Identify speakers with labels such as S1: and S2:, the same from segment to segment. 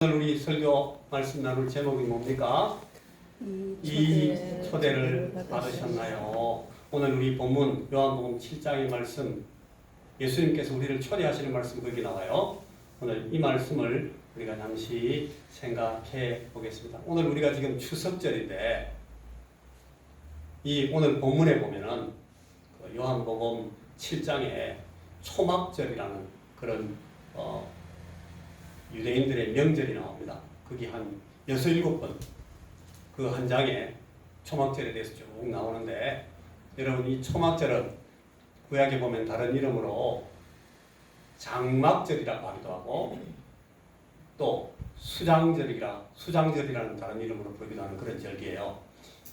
S1: 오늘 우리 설교 말씀 나눌 제목이 뭡니까? 이 초대를 받으셨나요? 오늘 우리 본문 요한복음 7장의 말씀, 예수님께서 우리를 초대하시는 말씀 거기 나와요. 오늘 이 말씀을 우리가 잠시 생각해 보겠습니다. 오늘 우리가 지금 추석절인데 이 오늘 본문에 보면은 그 요한복음 7장에 초막절이라는 그런 유대인들의 명절이 나옵니다. 거기 한 6, 7번 그 한 장에 초막절에 대해서 쭉 나오는데, 여러분 이 초막절은 구약에 보면 다른 이름으로 장막절이라고 하기도 하고 또 수장절이라는 다른 이름으로 부르기도 하는 그런 절기예요.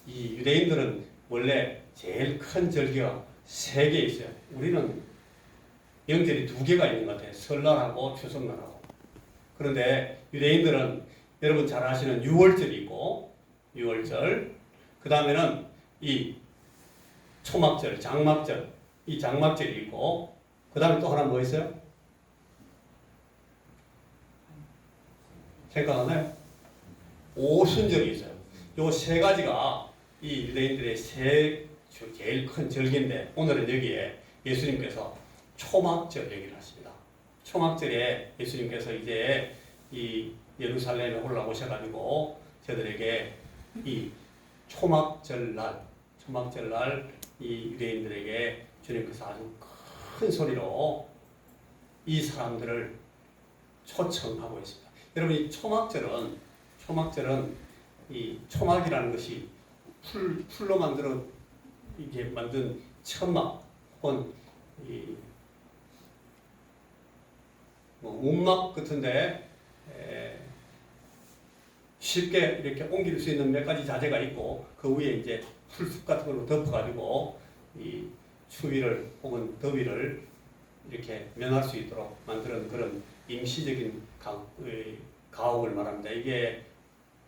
S1: 이 유대인들은 원래 제일 큰 절기가 3개 있어요. 우리는 명절이 2개가 있는 것 같아요. 설날하고 추석날하고. 그런데 유대인들은 여러분 잘 아시는 6월절이 있고 6월절, 그 다음에는 이 초막절, 장막절, 이 장막절이 있고 그 다음에 또 하나 뭐 있어요? 생각하나요? 오순절이 있어요. 요 3가지가 이 유대인들의 제일 큰 절기인데, 오늘은 여기에 예수님께서 초막절 얘기를 하십니다. 초막절에 예수님께서 이제 이 예루살렘에 올라오셔가지고 저들에게 이 초막절날 이 유대인들에게 주님께서 아주 큰 소리로 이 사람들을 초청하고 있습니다. 여러분 이 초막절은 이 초막이라는 것이 풀로 이게 만든 천막 혹은 움막 같은데 쉽게 이렇게 옮길 수 있는 몇 가지 자재가 있고, 그 위에 이제 풀숲 같은 걸로 덮어가지고 이 추위를 혹은 더위를 이렇게 면할 수 있도록 만드는 그런 임시적인 가옥을 말합니다. 이게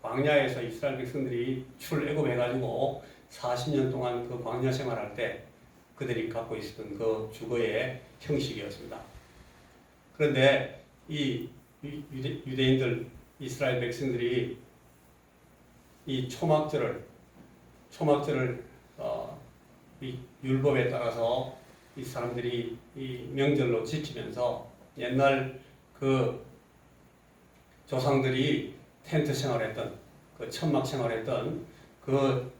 S1: 광야에서 이스라엘 백성들이 출애굽해가지고 40년 동안 그 광야 생활할 때 그들이 갖고 있었던 그 주거의 형식이었습니다. 그런데 이 유대인들, 이스라엘 백성들이 이 초막절을 이 율법에 따라서 이 사람들이 이 명절로 지키면서 옛날 그 조상들이 텐트 생활했던 그 천막 생활했던 그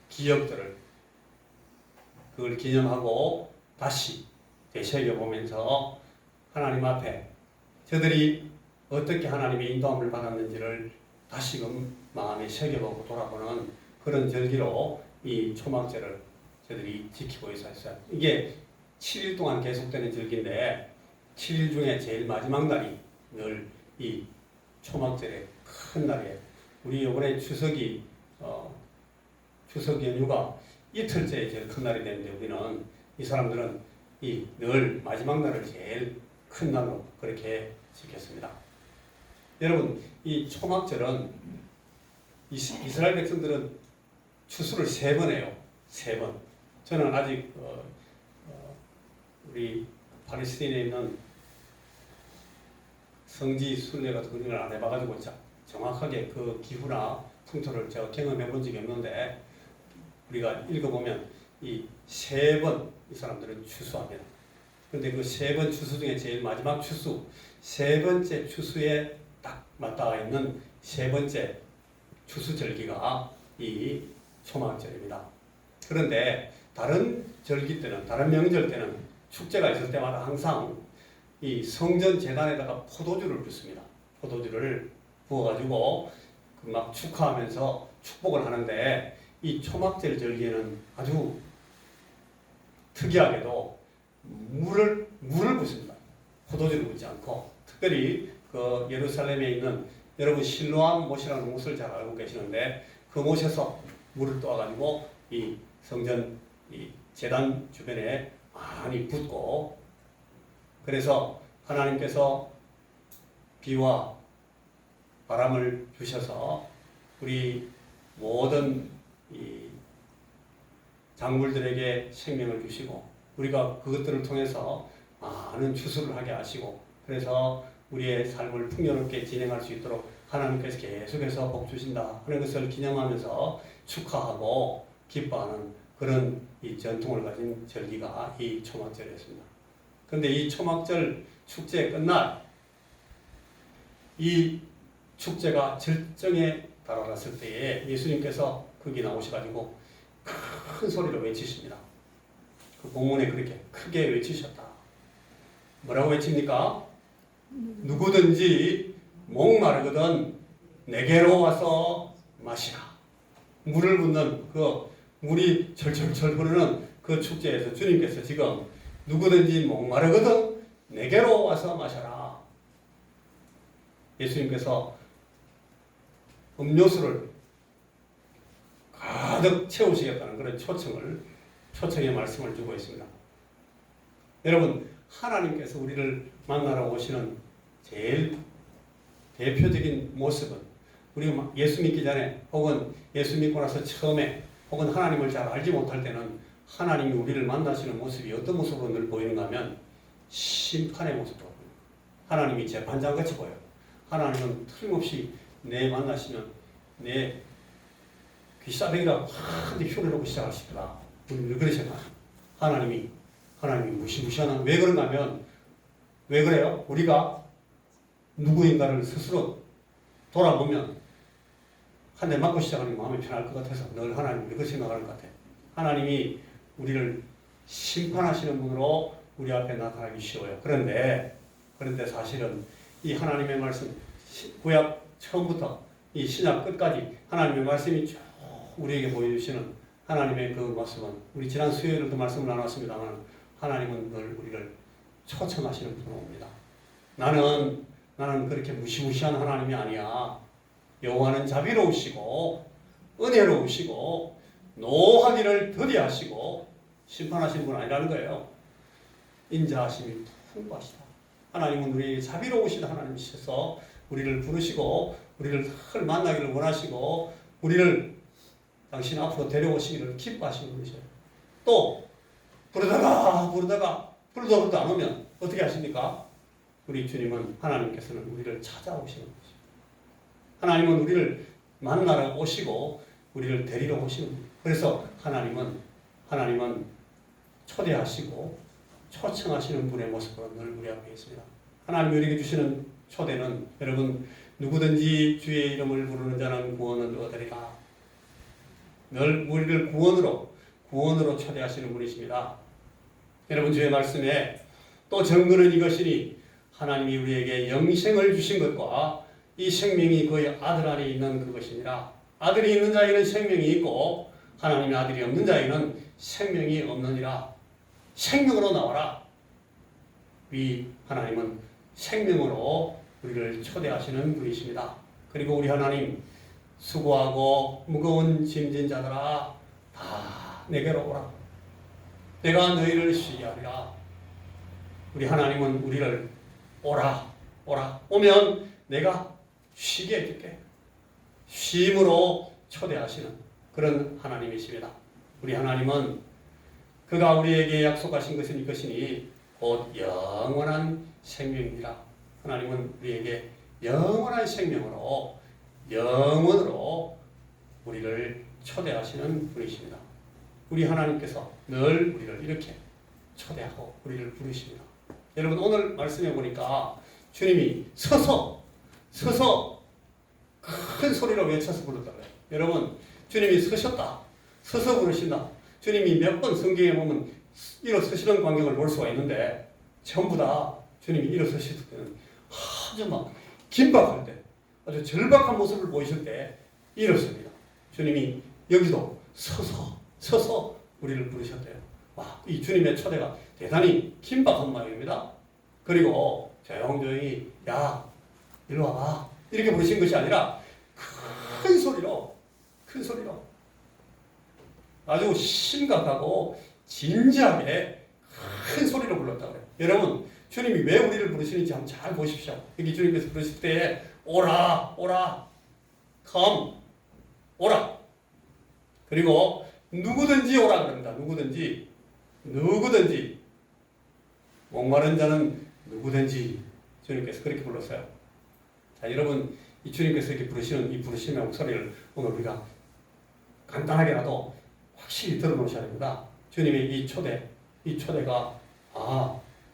S1: 기억들을 그걸 기념하고 다시 되새겨보면서 하나님 앞에 저들이 어떻게 하나님의 인도함을 받았는지를 다시금 마음에 새겨보고 돌아보는 그런 절기로 이 초막절을 저들이 지키고 있었어요. 이게 7일 동안 계속되는 절기인데 7일 중에 제일 마지막 날이 늘 이 초막절의 큰 날이에요. 우리 이번에 추석 연휴가 이틀째 제일 큰 날이 되는데, 우리는 이 사람들은 이 늘 마지막 날을 제일 큰 날로 그렇게 지켰습니다. 여러분 이 초막절은 이스라엘 백성들은 추수를 3번 해요. 3번. 저는 아직 우리 팔레스타인에 있는 성지 순례 같은 그런 걸 안 해봐가지고 정확하게 그 기후나 풍토를 제가 경험해 본 적이 없는데, 우리가 읽어보면 이 3번 이 사람들은 추수합니다. 그런데 그 3번 추수 중에 제일 마지막 추수, 3번째 추수에 딱 맞닿아 있는 3번째 추수 절기가 이 초막절입니다. 그런데 다른 절기 때는, 다른 명절 때는, 축제가 있을 때마다 항상 이 성전 제단에다가 포도주를 붓습니다. 포도주를 부어가지고 막 축하하면서 축복을 하는데, 이 초막절 절기에는 아주 특이하게도 물을 붓습니다. 포도주를 붓지 않고. 특별히 그 예루살렘에 있는, 여러분 실로암 못이라는 못을 잘 알고 계시는데, 그 못에서 물을 떠와가지고 이 성전 이 제단 주변에 많이 붓고, 그래서 하나님께서 비와 바람을 주셔서 우리 모든 이 작물들에게 생명을 주시고, 우리가 그것들을 통해서 많은 추수를 하게 하시고, 그래서 우리의 삶을 풍요롭게 진행할 수 있도록 하나님께서 계속해서 복 주신다 하는 것을 기념하면서 축하하고 기뻐하는 그런 이 전통을 가진 절기가 이 초막절이었습니다. 그런데 이 초막절 축제 끝날 이 축제가 절정에 달아났을 때에 예수님께서 거기 나오셔가지고 큰 소리로 외치십니다. 그 본문에 그렇게 크게 외치셨다. 뭐라고 외칩니까? 누구든지 목마르거든 내게로 와서 마시라. 물을 붓는 그 물이 철철철 흐르는 그 축제에서 주님께서 지금 누구든지 목마르거든 내게로 와서 마셔라. 예수님께서 음료수를 가득 채우시겠다는 그런 초청의 말씀을 주고 있습니다. 여러분, 하나님께서 우리를 만나러 오시는 제일 대표적인 모습은 우리가 예수 믿기 전에 혹은 예수 믿고 나서 처음에 혹은 하나님을 잘 알지 못할 때는 하나님이 우리를 만나시는 모습이 어떤 모습으로 늘 보이는가 하면 심판의 모습으로 보여요. 하나님이 재판장같이 보여요. 하나님은 틀림없이 내 만나시면 내 귀싸대기라 확 휘어내고 시작하시더라. 우리 왜 그러셨나? 하나님이 무시무시하나? 왜 그런가 하면 왜 그래요? 우리가 누구인가를 스스로 돌아보면 한 대 맞고 시작하는 마음이 편할 것 같아서 늘 하나님을 그렇게 생각하는 것 같아요. 하나님이 우리를 심판하시는 분으로 우리 앞에 나타나기 쉬워요. 그런데 사실은 이 하나님의 말씀 구약 처음부터 이 신약 끝까지 하나님의 말씀이 쭉 우리에게 보여주시는 하나님의 그 모습은 우리 지난 수요일에도 말씀을 나눴습니다만 하나님은 늘 우리를 초청하시는 분으로 옵니다. 나는 그렇게 무시무시한 하나님이 아니야. 여호와는 자비로우시고 은혜로우시고 노하기를 더디하시고 심판하시는 분 아니라는 거예요. 인자하심이 풍부하시다. 하나님은 우리에게 자비로우신 하나님이셔서 우리를 부르시고 우리를 늘 만나기를 원하시고 우리를 당신 앞으로 데려오시기를 기뻐하시는 분이셔요. 또 부르다가 안 오면 어떻게 하십니까? 우리 주님은 하나님께서는 우리를 찾아오시는 거죠. 하나님은 우리를 만나러 오시고 우리를 데리러 오시는 거예요. 그래서 하나님은 초대하시고 초청하시는 분의 모습으로 늘 우리 앞에 있습니다. 하나님이 우리에게 주시는 초대는 여러분 누구든지 주의 이름을 부르는 자는 구원을 얻으리라. 늘 우리를 구원으로 초대하시는 분이십니다. 여러분 주의 말씀에 또 증거는 이것이니 하나님이 우리에게 영생을 주신 것과 이 생명이 그의 아들 안에 있는 그것이니라. 아들이 있는 자에게는 생명이 있고 하나님의 아들이 없는 자에게는 생명이 없느니라. 생명으로 나와라. 이 하나님은 생명으로 우리를 초대하시는 분이십니다. 그리고 우리 하나님 수고하고 무거운 짐진 자들아 다 내게로 오라. 내가 너희를 쉬게 하리라. 우리 하나님은 우리를 오라 오면 내가 쉬게 해줄게. 쉼으로 초대하시는 그런 하나님이십니다. 우리 하나님은 그가 우리에게 약속하신 것은 이것이니 곧 영원한 생명이라. 하나님은 우리에게 영원한 생명으로 영원으로 우리를 초대하시는 분이십니다. 우리 하나님께서 늘 우리를 이렇게 초대하고 우리를 부르십니다. 여러분 오늘 말씀해 보니까 주님이 서서 큰 소리로 외쳐서 부르더라고요. 여러분 주님이 서셨다. 서서 부르신다. 주님이 몇 번 성경에 보면 일어서시는 광경을 볼 수가 있는데 전부 다 주님이 일어서실 때는 아주 막 긴박할 때 아주 절박한 모습을 보이실 때 일어섭니다. 주님이 여기도 서서 우리를 부르셨대요. 와, 이 주님의 초대가 대단히 긴박한 마음입니다. 그리고 조용조용히 야 일로 와봐 이렇게 부르신 것이 아니라 큰 소리로 아주 심각하고 진지하게 큰 소리로 불렀다고 해요. 여러분 주님이 왜 우리를 부르시는지 한번 잘 보십시오. 여기 주님께서 부르실 때 오라 come 오라. 그리고 누구든지 오라 그럽니다. 누구든지 목마른 자는 누구든지 주님께서 그렇게 불렀어요. 자, 여러분, 이 주님께서 이렇게 부르시는 이 부르심의 목소리를 오늘 우리가 간단하게라도 확실히 들어놓으셔야 됩니다. 주님의 이 초대가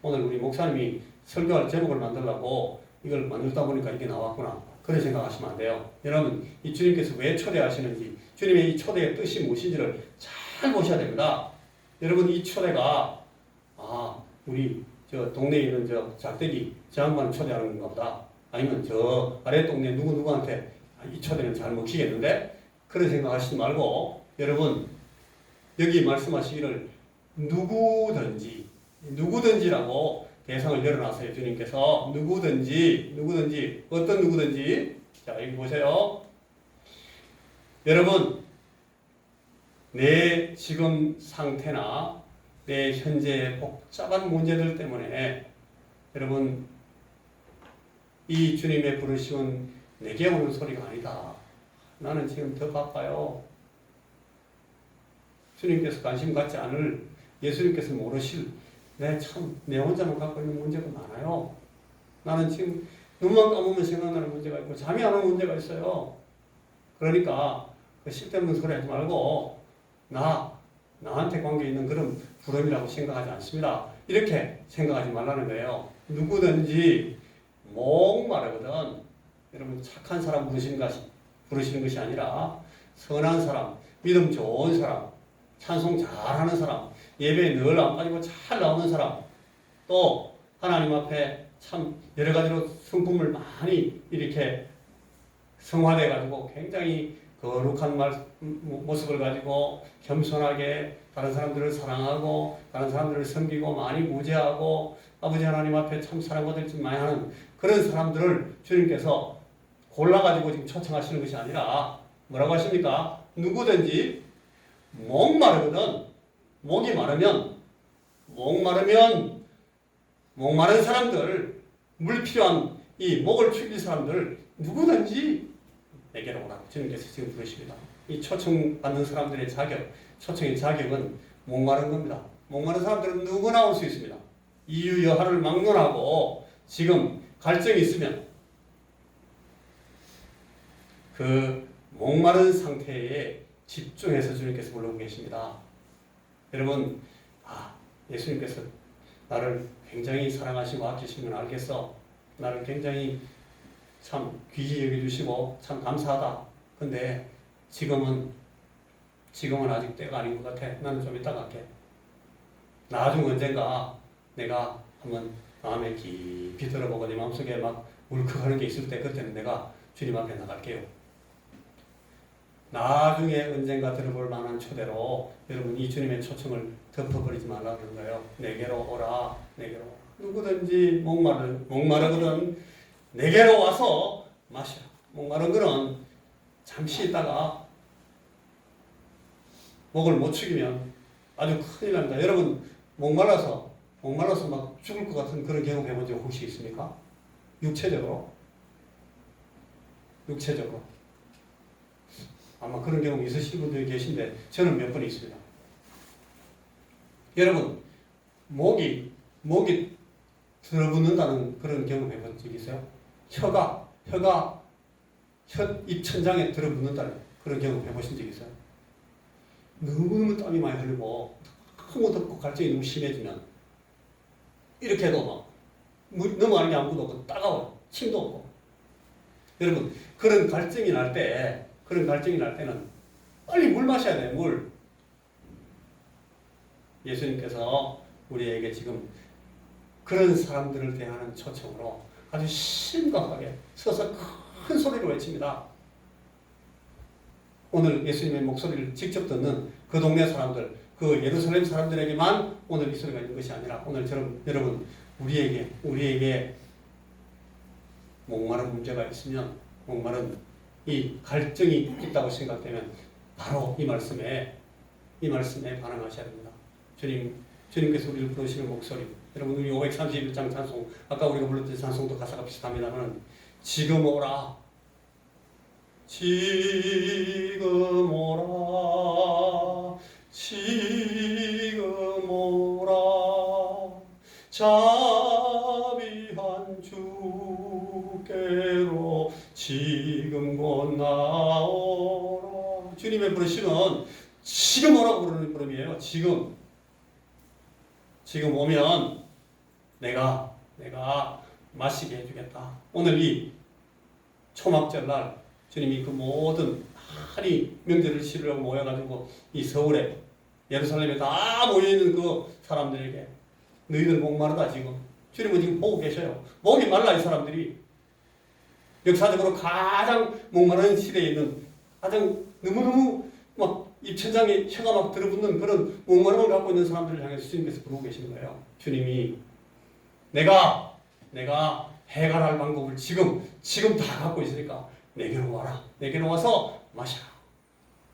S1: 오늘 우리 목사님이 설교할 제목을 만들려고 이걸 만들다 보니까 이게 나왔구나. 그런 생각하시면 안 돼요. 여러분, 이 주님께서 왜 초대하시는지, 주님의 이 초대의 뜻이 무엇인지를 잘 보셔야 됩니다. 여러분, 이 초대가 우리 저 동네에 있는 저 작대기 저 양반을 초대하는 건가 보다. 아니면 저 아래 동네 누구한테 이 초대는 잘 먹히겠는데? 그런 생각하시지 말고, 여러분, 여기 말씀하시기를 누구든지라고 대상을 열어놨어요. 주님께서 누구든지 어떤 누구든지. 자, 여기 보세요. 여러분, 내 지금 상태나 내 현재의 복잡한 문제들 때문에 여러분, 이 주님의 부르심은 내게 오는 소리가 아니다. 나는 지금 더 바빠요. 주님께서 관심 갖지 않을, 예수님께서 모르실 내 혼자만 갖고 있는 문제가 많아요. 나는 지금 눈만 감으면 생각나는 문제가 있고 잠이 안 오는 문제가 있어요. 그러니까 그 쓸데없는 소리 하지 말고 나한테 관계 있는 그런 부름이라고 생각하지 않습니다. 이렇게 생각하지 말라는 거예요. 누구든지 목마르거든. 여러분, 착한 사람 부르시는 것이 아니라 선한 사람, 믿음 좋은 사람, 찬송 잘하는 사람, 예배에 늘 안 빠지고 잘 나오는 사람, 또 하나님 앞에 참 여러 가지로 성품을 많이 이렇게 성화돼 가지고 굉장히 거룩한 모습을 가지고 겸손하게 다른 사람들을 사랑하고 다른 사람들을 섬기고 많이 무죄하고 아버지 하나님 앞에 참 사랑받을 줄 많이 하는 그런 사람들을 주님께서 골라가지고 지금 초청하시는 것이 아니라 뭐라고 하십니까? 누구든지 목마르거든. 목마른 사람들, 물 필요한 이 목을 축일 사람들 누구든지 내게로 오라고 주님께서 지금 부르십니다. 이 초청받는 사람들의 초청의 자격은 목마른 겁니다. 목마른 사람들은 누구나 올 수 있습니다. 이유 여하를 막론하고 지금 갈증이 있으면 그 목마른 상태에 집중해서 주님께서 부르고 계십니다. 여러분, 예수님께서 나를 굉장히 사랑하시고 아끼시는 건 알겠어. 나를 굉장히 참 귀히 여겨주시고 참 감사하다. 근데 지금은 아직 때가 아닌 것 같아. 나는 좀 이따 갈게. 나중 언젠가 내가 한번 마음에 깊이 들어보고 내 마음속에 막 울컥하는 게 있을 때 그때는 내가 주님 앞에 나갈게요. 나중에 언젠가 들어볼 만한 초대로 여러분 이 주님의 초청을 덮어버리지 말라는 거예요. 내게로 오라. 누구든지 목마르거든 내게로 와서 마시라. 목마른 거는 잠시 있다가 목을 못 축이면 아주 큰일 납니다. 여러분 목말라서 막 죽을 것 같은 그런 경험 해본 적 혹시 있습니까? 육체적으로 아마 그런 경험 있으신 분들이 계신데 저는 몇 번 있습니다. 여러분 목이 들어붙는다는 그런 경험 해본 적 있어요? 혀가 혀 입천장에 들어붙는다는 그런 경험 해보신 적 있어요? 너무너무 땀이 많이 흘리고 너무 덥고 갈증이 너무 심해지면 이렇게 해도 막 넘어가는 게 아무것도 없고 따가워요. 침도 없고. 여러분 그런 갈증이 날 때는 빨리 물 마셔야 돼요. 물. 예수님께서 우리에게 지금 그런 사람들을 대하는 초청으로 아주 심각하게 서서 큰 소리로 외칩니다. 오늘 예수님의 목소리를 직접 듣는 그 동네 사람들, 그 예루살렘 사람들에게만 오늘 이 소리가 있는 것이 아니라 오늘 여러분 우리에게 목마른 문제가 있으면 목마른 이 갈증이 있다고 생각되면 바로 이 말씀에 반응하셔야 됩니다. 주님께서 우리를 부르시는 목소리. 여러분 우리 531장 찬송 아까 우리가 불렀던 찬송도 가사가 비슷합니다만 지금 오라. 지금 오라. 자비한 주 지금 곧 나오라. 주님의 부르심은 지금 오라고 부르는 부름이에요. 지금 오면 내가 마시게 해주겠다. 오늘 이 초막절날 주님이 그 모든 많이 명절을 치르려고 모여가지고 이 서울에 예루살렘에 다 모여있는 그 사람들에게 너희들 목마르다 지금. 주님은 지금 보고 계셔요. 목이 말라 이 사람들이. 역사적으로 가장 목마른 시대에 있는 가장 너무너무 막 입천장에 혀가 막 들어붙는 그런 목마름을 갖고 있는 사람들을 향해서 주님께서 부르고 계시는 거예요. 주님이 내가 해결할 방법을 지금 다 갖고 있으니까 내게로 와라. 내게로 와서 마셔라.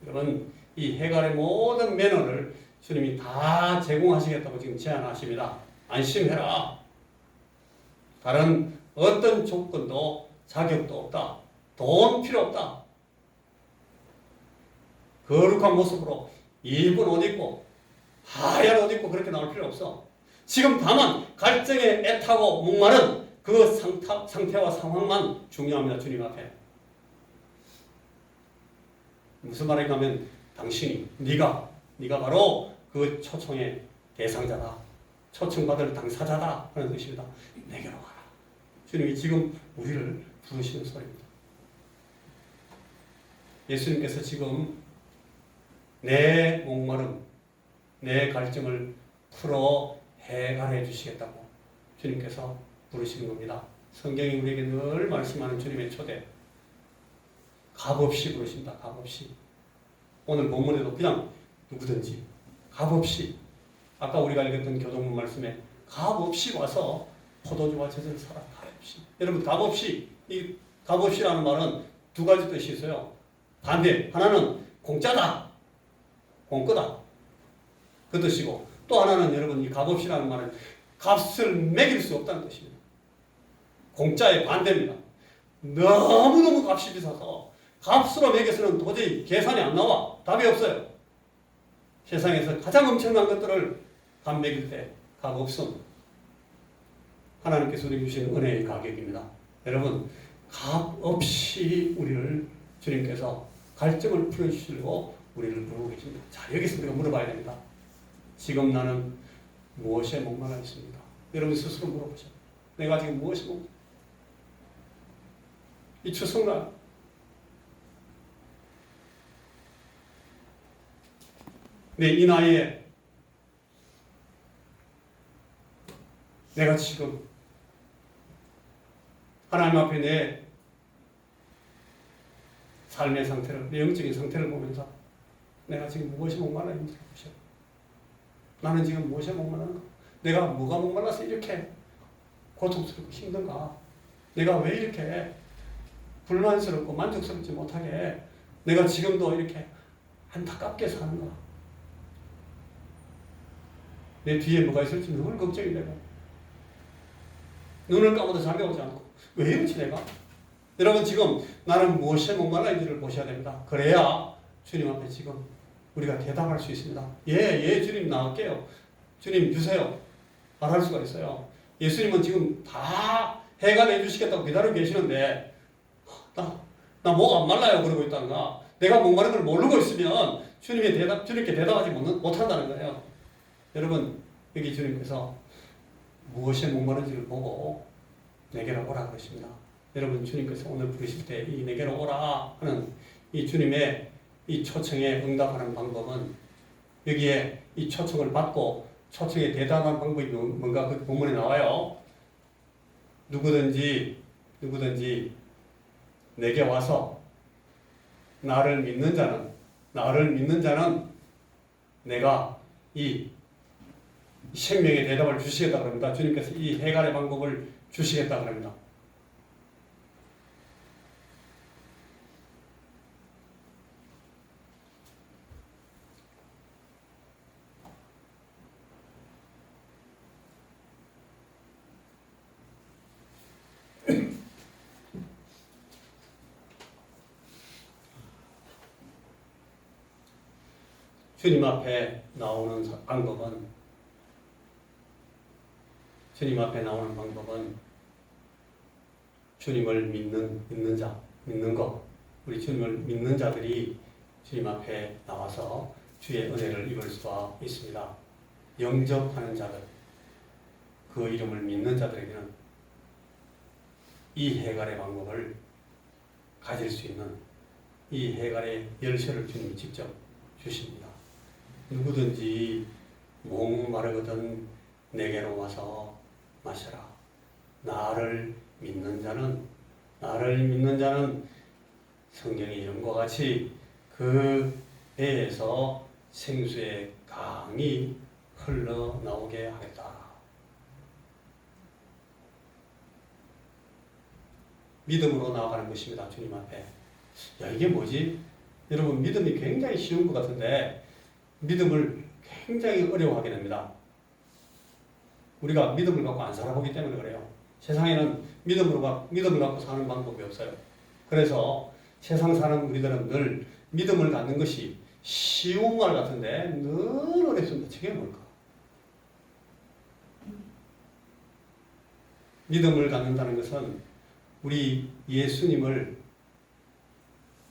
S1: 여러분 이 해갈의 모든 매너를 주님이 다 제공하시겠다고 지금 제안하십니다. 안심해라. 다른 어떤 조건도 자격도 없다. 돈 필요 없다. 거룩한 모습으로 예쁜 옷 입고 하얀 옷 입고 그렇게 나올 필요 없어. 지금 다만 갈증에 애타고 목마른 그 상태와 상황만 중요합니다. 주님 앞에. 무슨 말인가 하면 당신이 네가 바로 그 초청의 대상자다. 초청받을 당사자다 하는 뜻입니다. 내게로 와라. 주님이 지금 우리를 부르시는 소리입니다. 예수님께서 지금 내 목마름, 내 갈증을 풀어 해결해 주시겠다고 주님께서 부르시는 겁니다. 성경이 우리에게 늘 말씀하는 주님의 초대. 값없이 부르신다. 값없이. 오늘 본문에도 그냥 누구든지 값없이, 아까 우리가 읽었던 교동문 말씀에 값없이 와서 포도주와 젖을 사라. 값없이. 여러분 값없이, 이 값없이라는 말은 두 가지 뜻이 있어요. 반대, 하나는 공짜다, 공거다 그 뜻이고, 또 하나는 여러분 이 값없이라는 말은 값을 매길 수 없다는 뜻입니다. 공짜의 반대입니다. 너무너무 값이 비싸서 값으로 매겨서는 도저히 계산이 안 나와. 답이 없어요. 세상에서 가장 엄청난 것들을 값 매길 때 값 없음. 하나님께서 우리 주신 은혜의 가격입니다. 여러분 값 없이 우리를 주님께서 갈증을 풀어주시려고 우리를 부르고 계십니다. 자, 여기서 우리가 물어봐야 됩니다. 지금 나는 무엇에 목말라 있습니까? 여러분 스스로 물어보세요. 내가 지금 무엇에 목말라? 이 추석날 내 이 나이에 내가 지금 하나님 앞에 내 삶의 상태를, 내 영적인 상태를 보면서 내가 지금 무엇이 목말라 있는지 보셔. 나는 지금 무엇에 목말라는가? 내가 뭐가 목말라서 이렇게 고통스럽고 힘든가? 내가 왜 이렇게 불만스럽고 만족스럽지 못하게 내가 지금도 이렇게 안타깝게 사는가? 내 뒤에 뭐가 있을지 늘 걱정이 되고 눈을 감아도 잠이 오지 않고 왜 이러지 내가? 여러분 지금 나는 무엇에 목말라 있는지를 보셔야 됩니다. 그래야 주님 앞에 지금 우리가 대답할 수 있습니다. 예 주님 나갈게요. 주님 주세요. 말할 수가 있어요. 예수님은 지금 다 해결해 주시겠다고 기다리고 계시는데 나 목 안 말라요 그러고 있다는가? 내가 목마른 걸 모르고 있으면 주님께 대답하지 못한다는 거예요. 여러분 여기 주님께서 무엇에 목마른지를 보고 내게로 오라 그러십니다. 여러분 주님께서 오늘 부르실 때 이 내게로 오라 하는 이 주님의 이 초청에 응답하는 방법은 여기에 이 초청을 받고 초청에 대답하는 방법이 뭔가 그 본문에 나와요. 누구든지 내게 와서 나를 믿는 자는 내가 이 생명의 대답을 주시겠다 그럽니다. 주님께서 이 해결의 방법을 주시겠다 그럽니다. 주님 앞에 나오는 방법은 주님을 믿는 자, 믿는 것, 우리 주님을 믿는 자들이 주님 앞에 나와서 주의 은혜를 입을 수가 있습니다. 영접하는 자들, 그 이름을 믿는 자들에게는 이 해갈의 방법을 가질 수 있는 이 해갈의 열쇠를 주님이 직접 주십니다. 누구든지 목마르거든 내게로 와서 마셔라. 나를 믿는 자는 성경의 이름과 같이 그 배에서 생수의 강이 흘러나오게 하겠다. 믿음으로 나아가는 것입니다. 주님 앞에. 야, 이게 뭐지? 여러분, 믿음이 굉장히 쉬운 것 같은데 믿음을 굉장히 어려워하게 됩니다. 우리가 믿음을 갖고 안 살아보기 때문에 그래요. 세상에는 믿음을 갖고 사는 방법이 없어요. 그래서 세상 사는 우리들은 늘 믿음을 갖는 것이 쉬운 말 같은데 늘 어렵습니다. 저게 뭘까? 믿음을 갖는다는 것은 우리 예수님을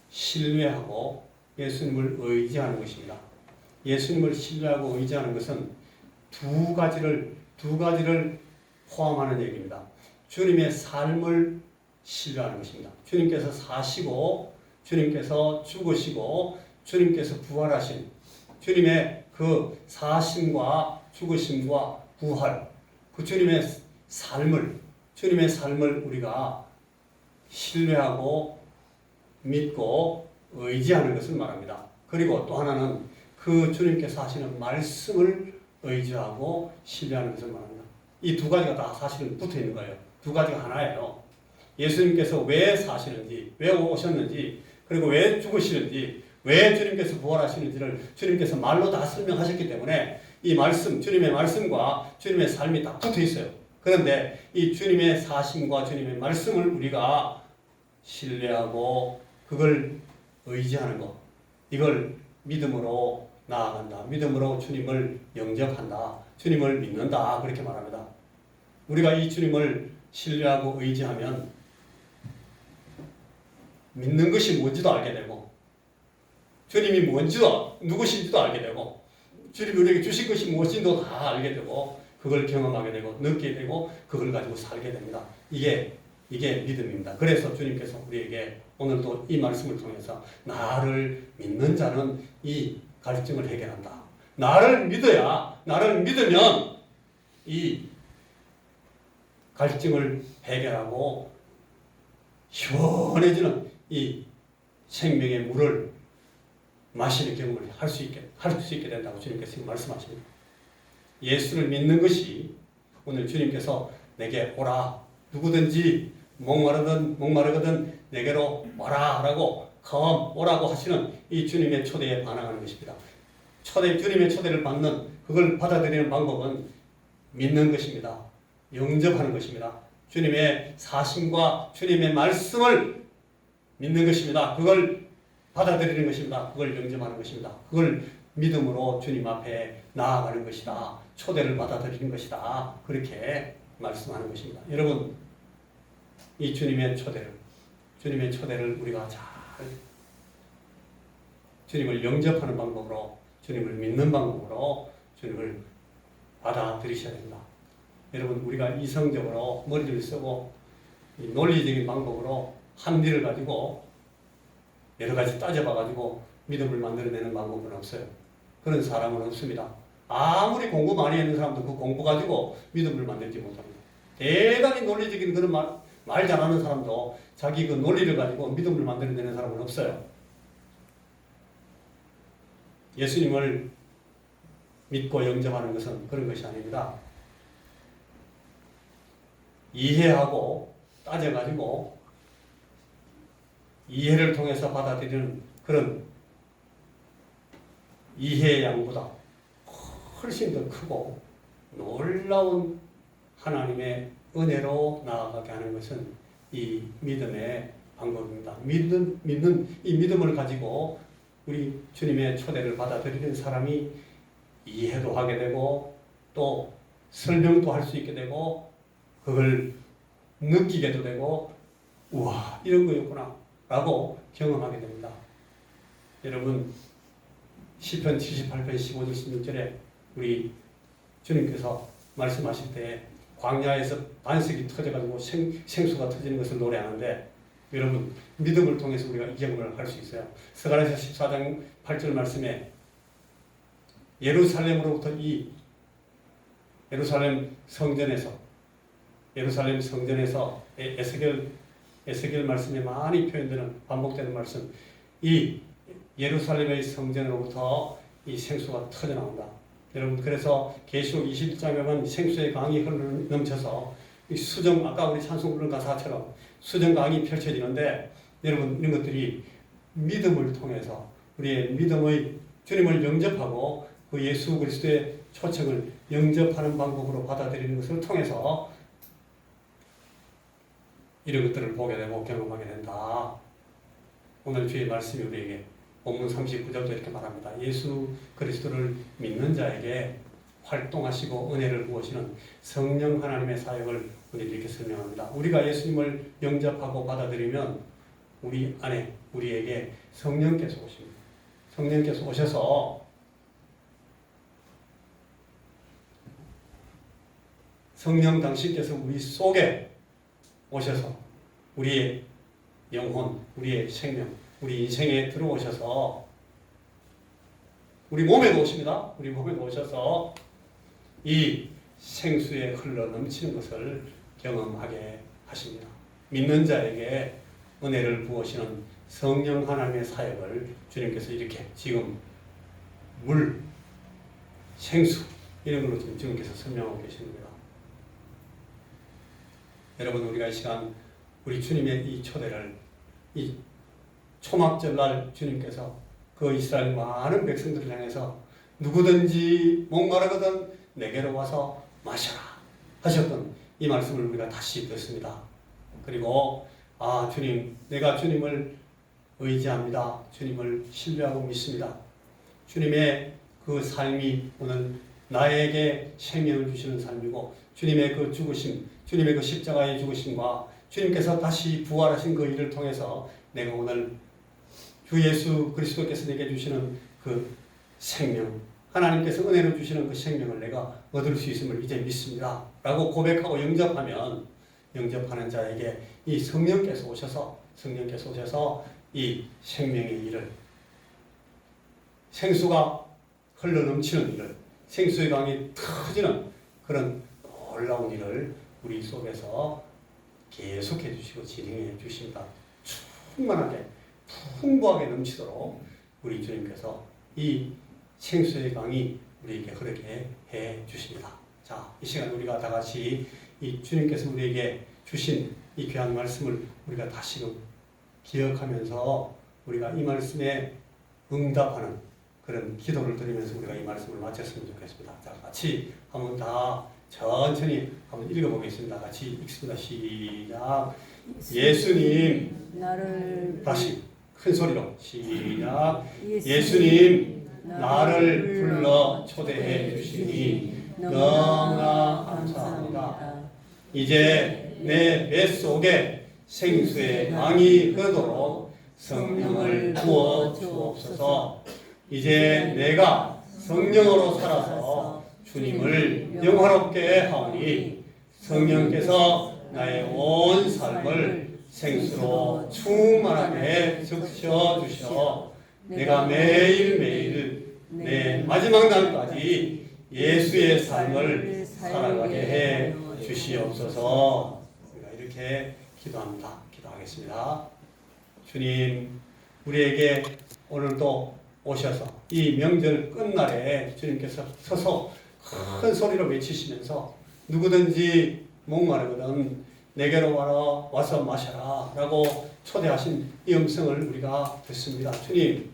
S1: 신뢰하고 예수님을 의지하는 것입니다. 예수님을 신뢰하고 의지하는 것은 두 가지를 포함하는 얘기입니다. 주님의 삶을 신뢰하는 것입니다. 주님께서 사시고 주님께서 죽으시고 주님께서 부활하신 주님의 그 사심과 죽으심과 부활, 그 주님의 삶을 우리가 신뢰하고 믿고 의지하는 것을 말합니다. 그리고 또 하나는 그 주님께서 하시는 말씀을 의지하고 신뢰하는 것을 말합니다. 이 두 가지가 다 사실은 붙어 있는 거예요. 두 가지가 하나예요. 예수님께서 왜 사시는지, 왜 오셨는지, 그리고 왜 죽으시는지, 왜 주님께서 부활하시는지를 주님께서 말로 다 설명하셨기 때문에 이 말씀, 주님의 말씀과 주님의 삶이 다 붙어 있어요. 그런데 이 주님의 사심과 주님의 말씀을 우리가 신뢰하고 그걸 의지하는 것, 이걸 믿음으로 나아간다. 믿음으로 주님을 영접한다. 주님을 믿는다. 그렇게 말합니다. 우리가 이 주님을 신뢰하고 의지하면 믿는 것이 뭔지도 알게 되고 주님이 뭔지도 누구신지도 알게 되고 주님이 우리에게 주신 것이 무엇인지도 다 알게 되고 그걸 경험하게 되고 느끼게 되고 그걸 가지고 살게 됩니다. 이게 믿음입니다. 그래서 주님께서 우리에게 오늘도 이 말씀을 통해서 나를 믿는 자는 이 갈증을 해결한다. 나를 믿으면 이 갈증을 해결하고 시원해지는 이 생명의 물을 마시는 경험을 할 수 있게 된다고 주님께서 말씀하십니다. 예수를 믿는 것이 오늘 주님께서 내게 오라. 누구든지 목마르거든 내게로 와라 라고 come 오라고 하시는 이 주님의 초대에 반응하는 것입니다. 주님의 초대를 받는 그걸 받아들이는 방법은 믿는 것입니다. 영접하는 것입니다. 주님의 사심과 주님의 말씀을 믿는 것입니다. 그걸 받아들이는 것입니다. 그걸 영접하는 것입니다. 그걸 믿음으로 주님 앞에 나아가는 것이다. 초대를 받아들이는 것이다. 그렇게 말씀하는 것입니다. 여러분, 이 주님의 초대를 우리가 잘 주님을 영접하는 방법으로 주님을 믿는 방법으로 주님을 받아들이셔야 됩니다. 여러분, 우리가 이성적으로 머리를 쓰고 논리적인 방법으로 합리를 가지고 여러 가지 따져봐가지고 믿음을 만들어내는 방법은 없어요. 그런 사람은 없습니다. 아무리 공부 많이 했는 사람도 그 공부 가지고 믿음을 만들지 못합니다. 대단히 논리적인 그런 말 잘하는 사람도 자기 그 논리를 가지고 믿음을 만들어내는 사람은 없어요. 예수님을 믿고 영접하는 것은 그런 것이 아닙니다. 이해하고 따져가지고 이해를 통해서 받아들이는 그런 이해의 양보다 훨씬 더 크고 놀라운 하나님의 은혜로 나아가게 하는 것은 이 믿음의 방법입니다. 이 믿음을 가지고 우리 주님의 초대를 받아들이는 사람이 이해도 하게 되고 또 설명도 할 수 있게 되고 그걸 느끼게도 되고 우와, 이런 거였구나 라고 경험하게 됩니다. 여러분, 시편 78편 15절 16절에 우리 주님께서 말씀하실 때 광야에서 반석이 터져가지고 생수가 터지는 것을 노래하는데, 여러분, 믿음을 통해서 우리가 이 경험을 할 수 있어요. 스가랴서 14장 8절 말씀에 예루살렘으로부터 이 예루살렘 성전에서 에스겔 말씀에 많이 표현되는, 반복되는 말씀, 이 예루살렘의 성전으로부터 이 생수가 터져 나온다. 여러분, 그래서 계시록 21장에 보면 생수의 강이 흘러넘쳐서 이 수정, 아까 우리 찬송 부른 가사처럼 수정강이 펼쳐지는데, 여러분, 이런 것들이 믿음을 통해서 우리의 믿음의 주님을 영접하고 그 예수 그리스도의 초청을 영접하는 방법으로 받아들이는 것을 통해서 이런 것들을 보게 되고 경험하게 된다. 오늘 주의 말씀이 우리에게 본문 39절도 이렇게 말합니다. 예수 그리스도를 믿는 자에게 활동하시고 은혜를 부으시는 성령 하나님의 사역을 우리 이렇게 설명합니다. 우리가 예수님을 영접하고 받아들이면 우리 안에, 우리에게 성령께서 오십니다. 성령께서 오셔서 성령 당신께서 우리 속에 오셔서 우리의 영혼, 우리의 생명, 우리 인생에 들어오셔서 우리 몸에도 오십니다. 우리 몸에도 오셔서 이 생수에 흘러 넘치는 것을 경험하게 하십니다. 믿는 자에게 은혜를 부으시는 성령 하나님의 사역을 주님께서 이렇게 지금 물, 생수 이런 걸로 지금 주님께서 설명하고 계십니다. 여러분, 우리가 이 시간 우리 주님의 이 초대를, 이 초막절날 주님께서 그 이스라엘 많은 백성들을 향해서 누구든지 목마르거든 내게로 와서 마셔라 하셨던 이 말씀을 우리가 다시 듣습니다. 그리고 주님, 내가 주님을 의지합니다. 주님을 신뢰하고 믿습니다. 주님의 그 삶이 오늘 나에게 생명을 주시는 삶이고, 주님의 그 죽으심, 주님의 그 십자가의 죽으심과 주님께서 다시 부활하신 그 일을 통해서 내가 오늘 주 예수 그리스도께서 내게 주시는 그 생명, 하나님께서 은혜로 주시는 그 생명을 내가 얻을 수 있음을 이제 믿습니다 라고 고백하고 영접하는 자에게 이 성령께서 오셔서 이 생명의 일을, 생수가 흘러넘치는 일을, 생수의 강이 터지는 그런 놀라운 일을 우리 속에서 계속해 주시고 진행해 주십니다. 충만하게 풍부하게 넘치도록 우리 주님께서 이 생수의 강이 우리에게 흐르게 해 주십니다. 자, 이 시간 우리가 다 같이 이 주님께서 우리에게 주신 이 귀한 말씀을 우리가 다시금 기억하면서 우리가 이 말씀에 응답하는 그런 기도를 드리면서 우리가 이 말씀을 마쳤으면 좋겠습니다. 자, 같이 한번 다 천천히 한번 읽어보겠습니다. 같이 읽습니다. 시작. 예수님,
S2: 나를
S1: 다시 큰 소리로 시작. 예수님, 나를 불러 초대해 주시니 너무나 감사합니다. 이제 내 뱃속에 생수의 강이 흐르도록 성령을 부어 주옵소서. 이제 내가 성령으로 살아서 주님을 영화롭게 하오니 성령께서 나의 온 삶을 생수로 충만하게 적셔주셔 내가 매일매일 내 마지막 날까지 예수의 삶을 살아가게 해 주시옵소서. 우리가 이렇게 기도하겠습니다. 주님, 우리에게 오늘도 오셔서 이 명절 끝날에 주님께서 서서 큰 소리로 외치시면서 누구든지 목마르거든 내게로 와서 마셔라 라고 초대하신 이 음성을 우리가 듣습니다. 주님,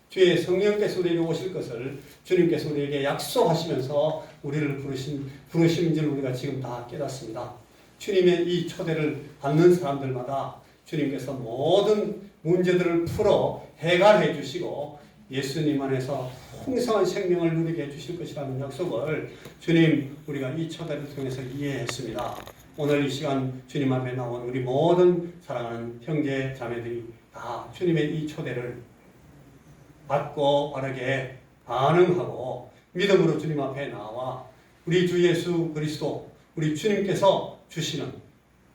S1: 주의 성령께서 우리에게 오실 것을 주님께서 우리에게 약속하시면서 우리를 부르신 줄 우리가 지금 다 깨닫습니다. 주님의 이 초대를 받는 사람들마다 주님께서 모든 문제들을 풀어 해결해 주시고 예수님 안에서 풍성한 생명을 누리게 해주실 것이라는 약속을 주님, 우리가 이 초대를 통해서 이해했습니다. 오늘 이 시간 주님 앞에 나온 우리 모든 사랑하는 형제 자매들이 다 주님의 이 초대를 받고 바르게 반응하고 믿음으로 주님 앞에 나와 우리 주 예수 그리스도 우리 주님께서 주시는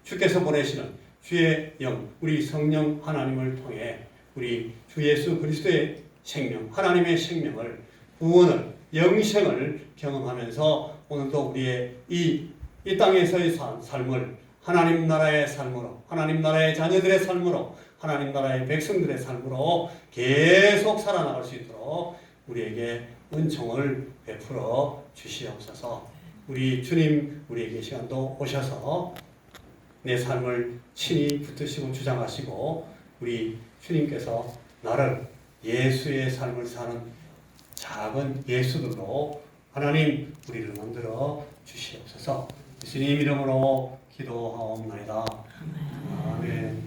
S1: 주께서 보내시는 주의 영 우리 성령 하나님을 통해 우리 주 예수 그리스도의 생명 하나님의 생명을 구원을 영생을 경험하면서 오늘도 우리의 이 땅에서의 삶을 하나님 나라의 삶으로 하나님 나라의 자녀들의 삶으로 하나님 나라의 백성들의 삶으로 계속 살아나갈 수 있도록 우리에게 은총을 베풀어 주시옵소서. 우리 주님 우리에게 시간도 오셔서 내 삶을 친히 붙드시고 주장하시고 우리 주님께서 나를 예수의 삶을 사는 작은 예수들로 하나님 우리를 만들어 주시옵소서. 예수님 이름으로 기도하옵나이다. 아멘.